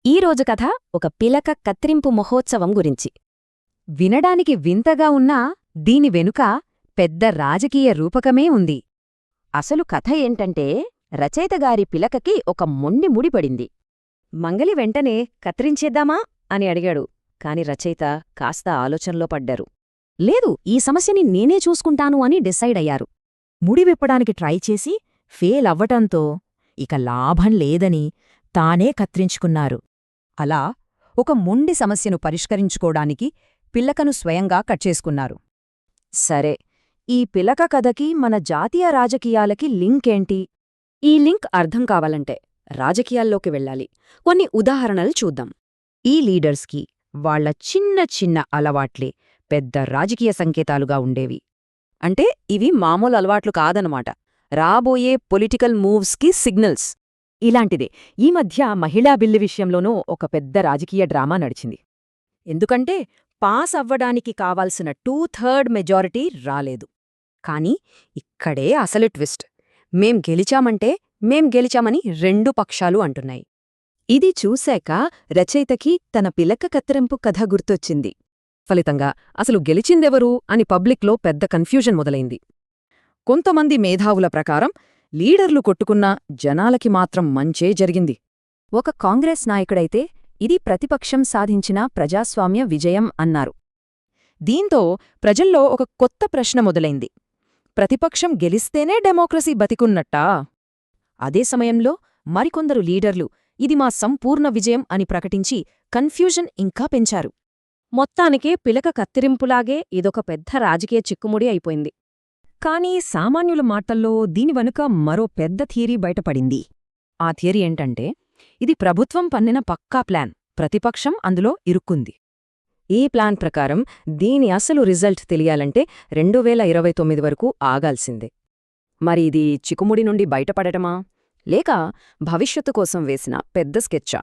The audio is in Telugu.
ఈరోజు కథ ఒక పిలక కత్తిరింపు మహోత్సవం గురించి. వినడానికి వింతగా ఉన్నా దీని వెనుక పెద్ద రాజకీయ రూపకమే ఉంది. అసలు కథ ఏంటంటే, రచయితగారి పిలకకి ఒక మొండి ముడిపడింది. మంగలి వెంటనే కత్తిరించేద్దామా అని అడిగాడు. కాని రచయిత కాస్త ఆలోచనలో పడ్డారు. లేదు, ఈ సమస్యని నేనే చూసుకుంటాను అని డిసైడ్ అయ్యారు. ముడివిప్పడానికి ట్రై చేసి ఫెయిల్ అవ్వటంతో ఇక లాభం లేదని తానే కత్తిరించుకున్నారు. అలా ఒక మొండి సమస్యను పరిష్కరించుకోడానికి పిలకను స్వయంగా కట్ చేసుకున్నారు. సరే, ఈ పిలక కథకి మన జాతీయ రాజకీయాలకి లింకేంటి? ఈ లింక్ అర్థం కావాలంటే రాజకీయాల్లోకి వెళ్ళాలి. కొన్ని ఉదాహరణలు చూద్దాం. ఈ లీడర్స్కి వాళ్ల చిన్న చిన్న అలవాట్లే పెద్ద రాజకీయ సంకేతాలుగా ఉండేవి. అంటే ఇవి మామూలు అలవాట్లు కాదనమాట, రాబోయే పొలిటికల్ మూవ్స్కి సిగ్నల్స్. ఇలాంటిదే ఈ మధ్య మహిళా బిల్లు విషయంలోనూ ఒక పెద్ద రాజకీయ డ్రామా నడిచింది. ఎందుకంటే పాస్ అవ్వడానికి కావాల్సిన 2/3 మెజారిటీ రాలేదు. కానీ ఇక్కడే అసలు ట్విస్ట్. మేం గెలిచామని రెండు పక్షాలు అంటున్నాయి. ఇది చూశాక రచయితకి తన పిలక కత్తిరింపు కథ గుర్తొచ్చింది. ఫలితంగా అసలు గెలిచిందెవరు అని పబ్లిక్లో పెద్ద కన్ఫ్యూజన్ మొదలైంది. కొంతమంది మేధావుల ప్రకారం లీడర్లు కొట్టుకున్నా జనాలకి మాత్రం మంచే జరిగింది. ఒక కాంగ్రెస్ నాయకుడైతే ఇది ప్రతిపక్షం సాధించిన ప్రజాస్వామ్య విజయం అన్నారు. దీంతో ప్రజల్లో ఒక కొత్త ప్రశ్న మొదలైంది. ప్రతిపక్షం గెలిస్తేనే డెమోక్రసీ బతికున్నట్టా? అదే సమయంలో మరికొందరు లీడర్లు ఇది మా సంపూర్ణ విజయం అని ప్రకటించి కన్ఫ్యూజన్ ఇంకా పెంచారు. మొత్తానికే పిలక కత్తిరింపులాగే ఇదొక పెద్ద రాజకీయ చిక్కుముడి అయిపోయింది. కానీ సామాన్యుల మాటల్లో దీని వెనుక మరో పెద్ద థియరీ బయటపడింది. ఆ థియరీ ఏంటంటే, ఇది ప్రభుత్వం పన్నిన పక్కా ప్లాన్, ప్రతిపక్షం అందులో ఇరుక్కుంది. ఈ ప్లాన్ ప్రకారం దీని అసలు రిజల్ట్ తెలియాలంటే 2029 వరకు ఆగాల్సిందే. మరి ఇది చిక్కుముడి నుండి బయటపడటమా, లేక భవిష్యత్తు కోసం వేసిన పెద్ద స్కెచ్చా?